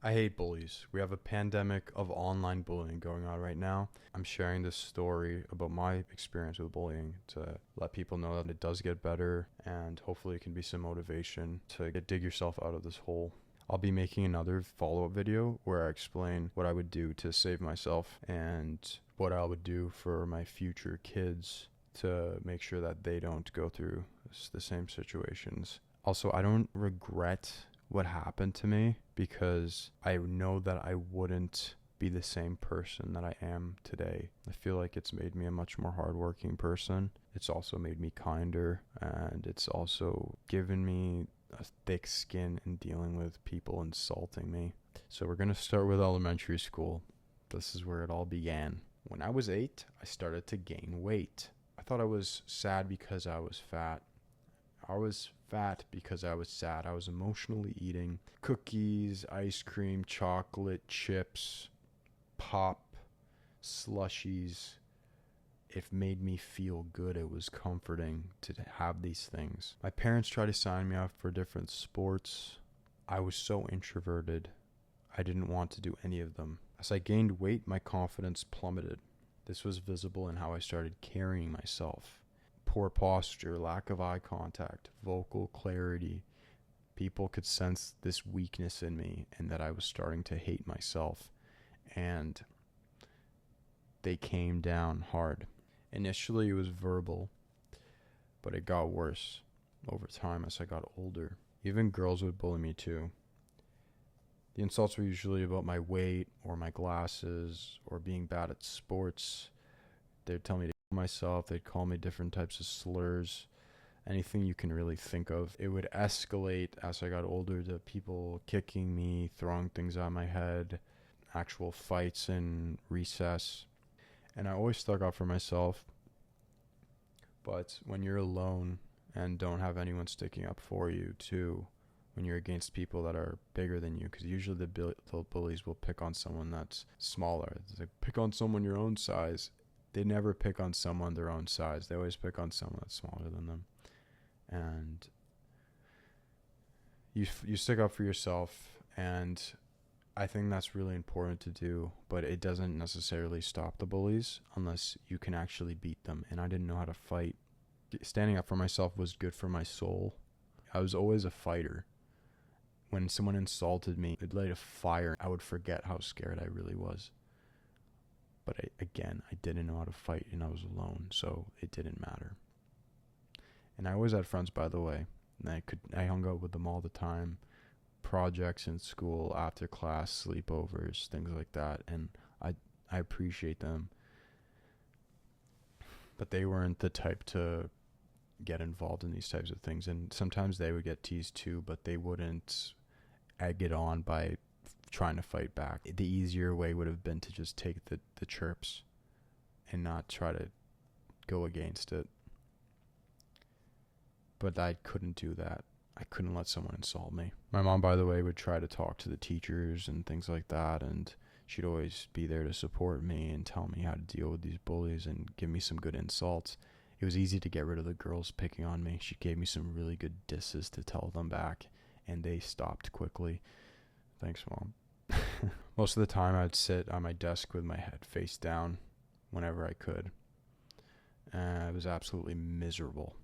I hate bullies. We have a pandemic of online bullying going on right now. I'm sharing this story about my experience with bullying to let people know that it does get better, and hopefully it can be some motivation to dig yourself out of this hole. I'll be making another follow-up video where I explain what I would do to save myself and what I would do for my future kids to make sure that they don't go through the same situations. Also, I don't regret what happened to me because I know that I wouldn't be the same person that I am today. I feel like it's made me a much more hardworking person. It's also made me kinder, and it's also given me a thick skin in dealing with people insulting me. So we're going to start with elementary school. This is where it all began. When I was 8, I started to gain weight. I thought I was sad because I was fat. I was fat because I was sad. I was emotionally eating cookies, ice cream, chocolate, chips, pop, slushies. It made me feel good. It was comforting to have these things. My parents tried to sign me up for different sports. I was so introverted. I didn't want to do any of them. As I gained weight, my confidence plummeted. This was visible in how I started carrying myself. Poor posture, lack of eye contact, vocal clarity. People could sense this weakness in me and that I was starting to hate myself. And they came down hard. Initially, it was verbal, but it got worse over time as I got older. Even girls would bully me too. The insults were usually about my weight or my glasses or being bad at sports. They'd tell me to kill myself. They'd call me different types of slurs. Anything you can really think of. It would escalate as I got older to people kicking me, throwing things at my head, actual fights in recess. And I always stuck up for myself. But when you're alone and don't have anyone sticking up for you too, when you're against people that are bigger than you, because usually the bullies will pick on someone that's smaller. It's like, pick on someone your own size. They never pick on someone their own size. They always pick on someone that's smaller than them. And you stick up for yourself, and I think that's really important to do, but it doesn't necessarily stop the bullies unless you can actually beat them. And I didn't know how to fight. Standing up for myself was good for my soul. I was always a fighter. When someone insulted me, it light a fire. I would forget how scared I really was. But I didn't know how to fight, and I was alone, so it didn't matter. And I always had friends, by the way. And I hung out with them all the time. Projects in school, after class, sleepovers, things like that. And I appreciate them. But they weren't the type to get involved in these types of things. And sometimes they would get teased too, but they wouldn't egg it on by trying to fight back. The easier way would have been to just take the chirps and not try to go against it. But I couldn't do that. I couldn't let someone insult me. My mom, by the way, would try to talk to the teachers and things like that, and she'd always be there to support me and tell me how to deal with these bullies and give me some good insults. It was easy to get rid of the girls picking on me. She gave me some really good disses to tell them back, and they stopped quickly. Thanks, Mom. Most of the time, I'd sit on my desk with my head face down whenever I could. It was absolutely miserable.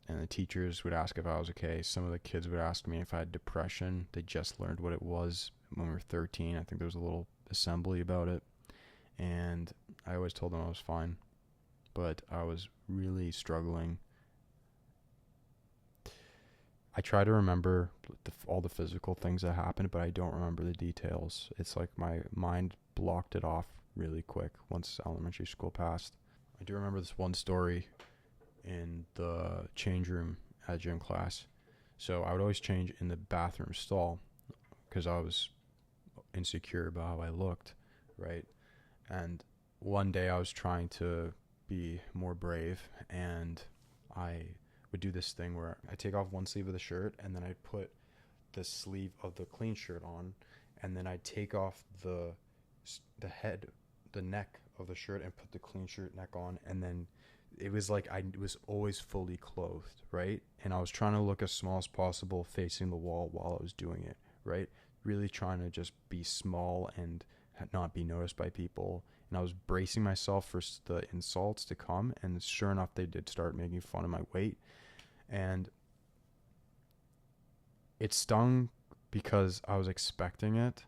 And the teachers would ask if I was okay. Some of the kids would ask me if I had depression. They just learned what it was when we were 13. I think there was a little assembly about it. And I always told them I was fine. But I was really struggling. I try to remember all the physical things that happened, but I don't remember the details. It's like my mind blocked it off really quick once elementary school passed. I do remember this one story in the change room at gym class. So I would always change in the bathroom stall because I was insecure about how I looked, right? And one day I was trying to be more brave, and I would do this thing where I take off one sleeve of the shirt and then I'd put the sleeve of the clean shirt on, and then I'd take off the neck of the shirt and put the clean shirt neck on, and then it was like I was always fully clothed, right? And I was trying to look as small as possible facing the wall while I was doing it, right? really trying to just be small and not be noticed by people. And I was bracing myself for the insults to come, and sure enough, they did start making fun of my weight. And it stung because I was expecting it,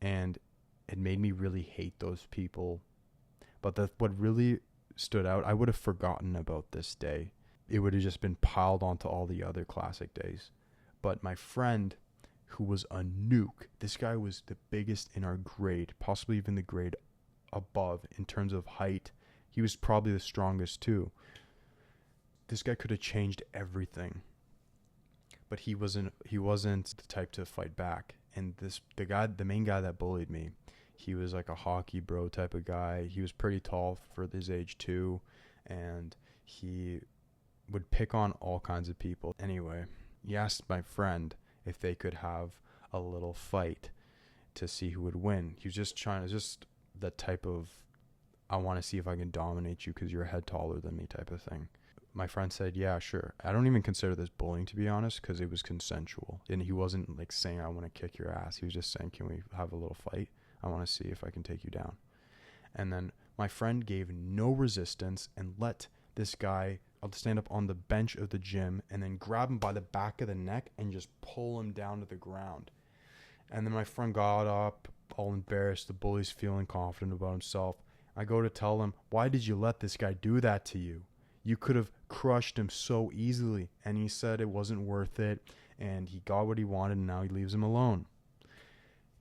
and it made me really hate those people. But what really stood out, I would have forgotten about this day. It would have just been piled onto all the other classic days. But my friend, who was a nuke, this guy was the biggest in our grade, possibly even the grade above in terms of height. He was probably the strongest too. This guy could have changed everything, but he wasn't the type to fight back. And the main guy that bullied me, he was like a hockey bro type of guy. He was pretty tall for his age too, and he would pick on all kinds of people. Anyway, he asked my friend if they could have a little fight to see who would win. He was just the type of, I want to see if I can dominate you because you're a head taller than me type of thing. My friend said, yeah, sure. I don't even consider this bullying, to be honest, because it was consensual. And he wasn't like saying, I want to kick your ass. He was just saying, can we have a little fight? I want to see if I can take you down. And then my friend gave no resistance and let this guy stand up on the bench of the gym and then grab him by the back of the neck and just pull him down to the ground. And then my friend got up, all embarrassed. The bully's feeling confident about himself. I go to tell him, why did you let this guy do that to you? You could have crushed him so easily. And he said it wasn't worth it, and he got what he wanted, and now he leaves him alone.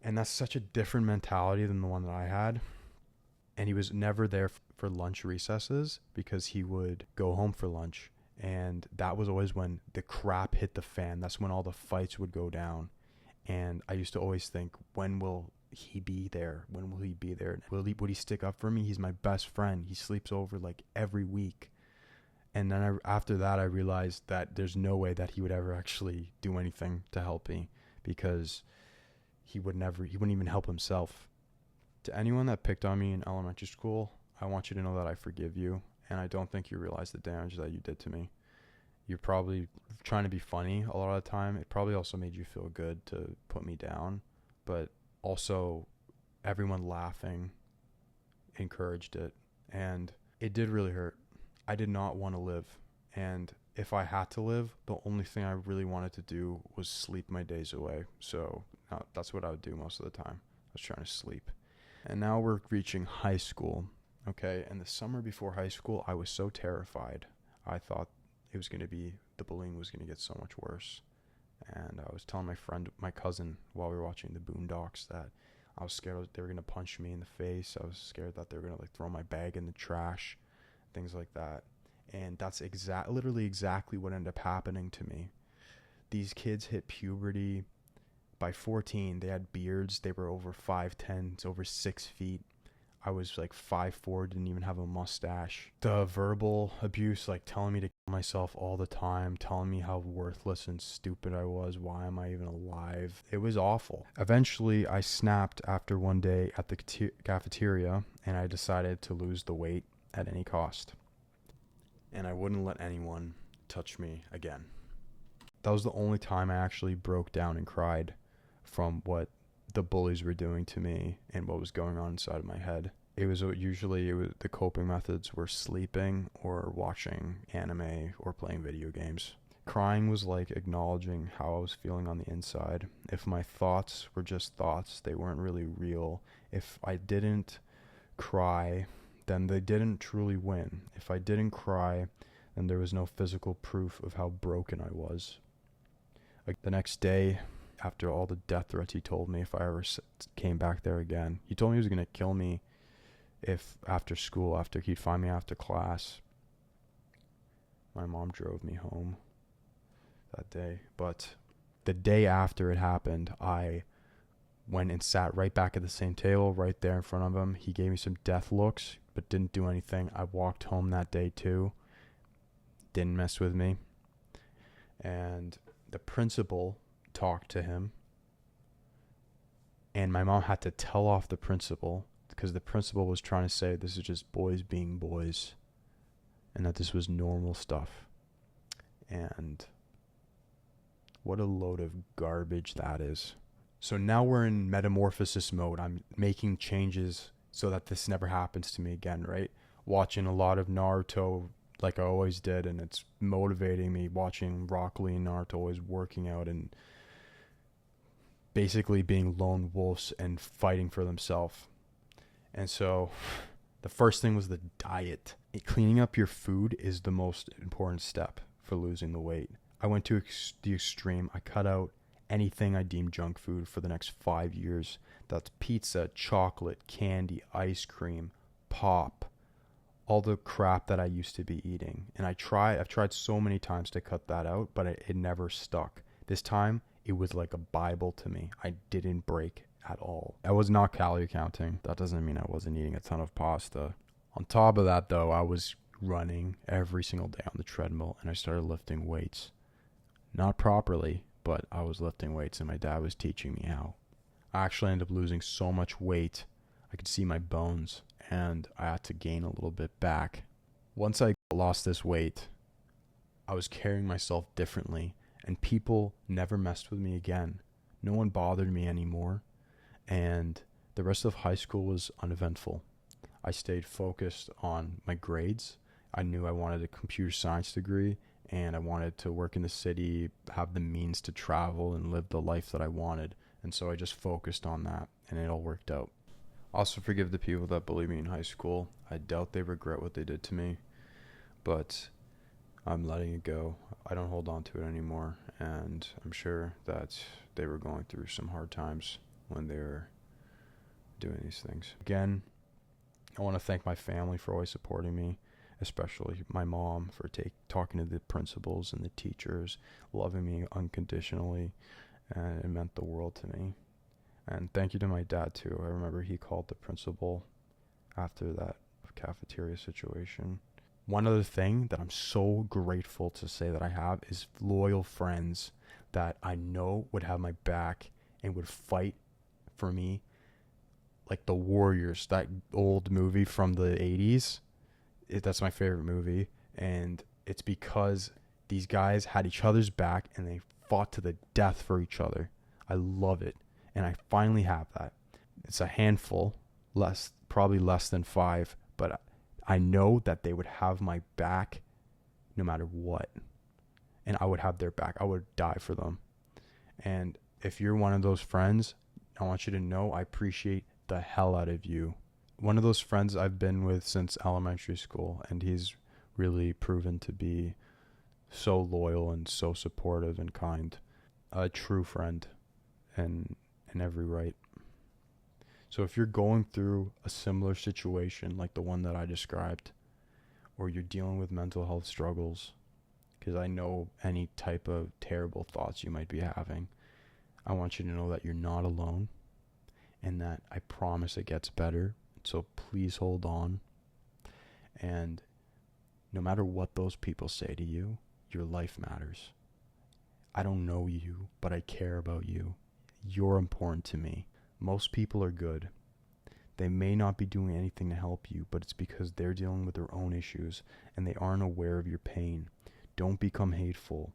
And that's such a different mentality than the one that I had. And he was never there for lunch recesses because he would go home for lunch. And that was always when the crap hit the fan. That's when all the fights would go down. And I used to always think, when will he be there? When will he be there? Would he stick up for me? He's my best friend. He sleeps over like every week. And then after that, I realized that there's no way that he would ever actually do anything to help me, because he wouldn't even help himself. To anyone that picked on me in elementary school, I want you to know that I forgive you, and I don't think you realize the damage that you did to me. You're probably trying to be funny a lot of the time. It probably also made you feel good to put me down, but also everyone laughing encouraged it, and it did really hurt. I did not want to live, and if I had to live, the only thing I really wanted to do was sleep my days away. So that's what I would do most of the time. I was trying to sleep. And now we're reaching high school, okay? And the summer before high school, I was so terrified. I thought the bullying was going to get so much worse. And I was telling my cousin, while we were watching the Boondocks, that I was scared they were going to punch me in the face. I was scared that they were going to throw my bag in the trash, things like that. And that's literally exactly what ended up happening to me. These kids hit puberty. By 14, they had beards. They were over 5'10", over 6 feet. I was like 5'4", didn't even have a mustache. The verbal abuse, like telling me to kill myself all the time, telling me how worthless and stupid I was. Why am I even alive? It was awful. Eventually, I snapped after one day at the cafeteria, and I decided to lose the weight at any cost. And I wouldn't let anyone touch me again. That was the only time I actually broke down and cried from what the bullies were doing to me and what was going on inside of my head. The coping methods were sleeping or watching anime or playing video games. Crying was like acknowledging how I was feeling on the inside. If my thoughts were just thoughts, they weren't really real. If I didn't cry, then they didn't truly win. If I didn't cry, then there was no physical proof of how broken I was. Like the next day, after all the death threats he told me if I ever came back there again, he told me he was going to kill me if after school, after he'd find me after class. My mom drove me home that day. But the day after it happened, I went and sat right back at the same table, right there in front of him. He gave me some death looks, but didn't do anything. I walked home that day too. Didn't mess with me. And the principal talked to him, and my mom had to tell off the principal because the principal was trying to say this is just boys being boys and that this was normal stuff. And what a load of garbage that is. So now we're in metamorphosis mode. I'm making changes so that this never happens to me again, right? Watching a lot of Naruto like I always did, and it's motivating me, watching Rock Lee and Naruto always working out and basically being lone wolves and fighting for themselves. And so the first thing was the diet. Cleaning up your food is the most important step for losing the weight. I went to the extreme. I cut out anything I deemed junk food for the next 5 years. That's pizza, chocolate, candy, ice cream, pop, all the crap that I used to be eating. And I've tried so many times to cut that out, but it never stuck. This time, it was like a Bible to me. I didn't break at all. I was not calorie counting. That doesn't mean I wasn't eating a ton of pasta. On top of that, though, I was running every single day on the treadmill, and I started lifting weights. Not properly, but I was lifting weights, and my dad was teaching me how. I actually ended up losing so much weight, I could see my bones, and I had to gain a little bit back. Once I lost this weight, I was carrying myself differently, and people never messed with me again. No one bothered me anymore, and the rest of high school was uneventful. I stayed focused on my grades. I knew I wanted a computer science degree, and I wanted to work in the city, have the means to travel and live the life that I wanted. And so I just focused on that, and it all worked out. Also forgive the people that bullied me in high school. I doubt they regret what they did to me, but I'm letting it go. I don't hold on to it anymore, and I'm sure that they were going through some hard times when they were doing these things. Again, I want to thank my family for always supporting me, especially my mom for talking to the principals and the teachers, loving me unconditionally, and it meant the world to me. And thank you to my dad too. I remember he called the principal after that cafeteria situation. One other thing that I'm so grateful to say that I have is loyal friends that I know would have my back and would fight for me, like the Warriors, that old movie from the 80s. That's my favorite movie, and it's because these guys had each other's back and they fought to the death for each other. I love it, and I finally have that. It's a handful, probably less than 5, but I know that they would have my back no matter what, and I would have their back. I would die for them. And if you're one of those friends, I want you to know I appreciate the hell out of you. One of those friends I've been with since elementary school, and he's really proven to be so loyal and so supportive and kind. A true friend in every right. So if you're going through a similar situation like the one that I described, or you're dealing with mental health struggles, because I know any type of terrible thoughts you might be having, I want you to know that you're not alone, and that I promise it gets better. So please hold on. And no matter what those people say to you, your life matters. I don't know you, but I care about you. You're important to me. Most people are good. They may not be doing anything to help you, but it's because they're dealing with their own issues and they aren't aware of your pain. Don't become hateful.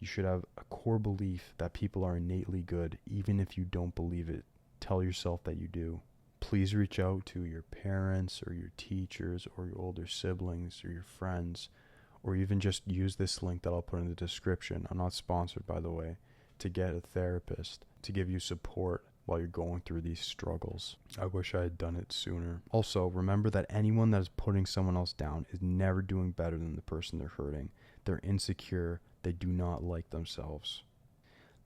You should have a core belief that people are innately good, even if you don't believe it. Tell yourself that you do. Please reach out to your parents or your teachers or your older siblings or your friends, or even just use this link that I'll put in the description. I'm not sponsored, by the way, to get a therapist to give you support while you're going through these struggles. I wish I had done it sooner. Also, remember that anyone that is putting someone else down is never doing better than the person they're hurting. They're insecure. They do not like themselves.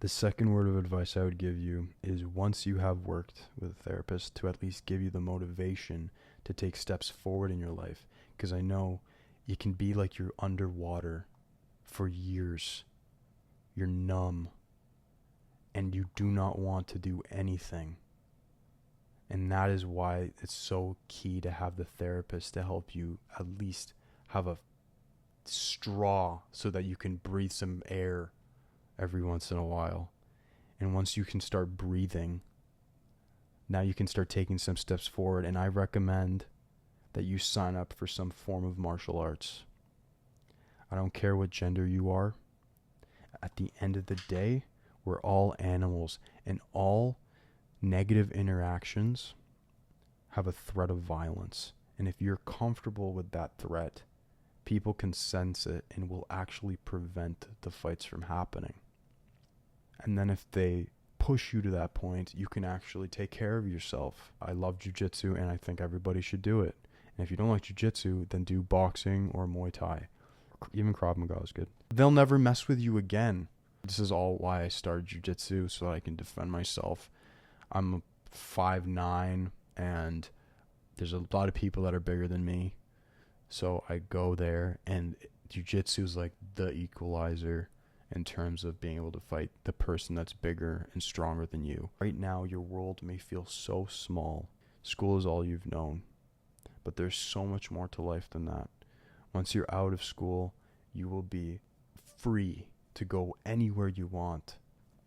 The second word of advice I would give you is, once you have worked with a therapist, to at least give you the motivation to take steps forward in your life. Because I know it can be like you're underwater for years. You're numb. And you do not want to do anything. And that is why it's so key to have the therapist to help you at least have a straw so that you can breathe some air every once in a while. And once you can start breathing, now you can start taking some steps forward. And I recommend that you sign up for some form of martial arts. I don't care what gender you are. At the end of the day, We're all animals, and all negative interactions have a threat of violence. And if you're comfortable with that threat, people can sense it and will actually prevent the fights from happening. And then if they push you to that point, you can actually take care of yourself. I love jiu-jitsu, and I think everybody should do it. And if you don't like jiu-jitsu, then do boxing or Muay Thai. Even Krav Maga is good. They'll never mess with you again. This is all why I started jiu-jitsu, so that I can defend myself. I'm 5'9", and there's a lot of people that are bigger than me. So I go there, and jiu-jitsu is like the equalizer in terms of being able to fight the person that's bigger and stronger than you. Right now, your world may feel so small. School is all you've known. But there's so much more to life than that. Once you're out of school, you will be free to go anywhere you want.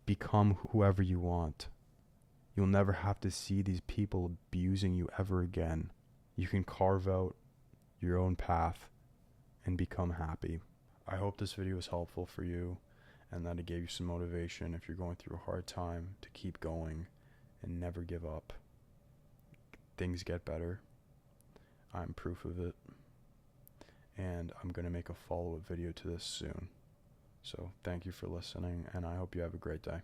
Become whoever you want. You'll never have to see these people abusing you ever again. You can carve out your own path and become happy. I hope this video was helpful for you, and that it gave you some motivation if you're going through a hard time to keep going and never give up. Things get better. I'm proof of it. And I'm going to make a follow-up video to this soon. So thank you for listening, and I hope you have a great day.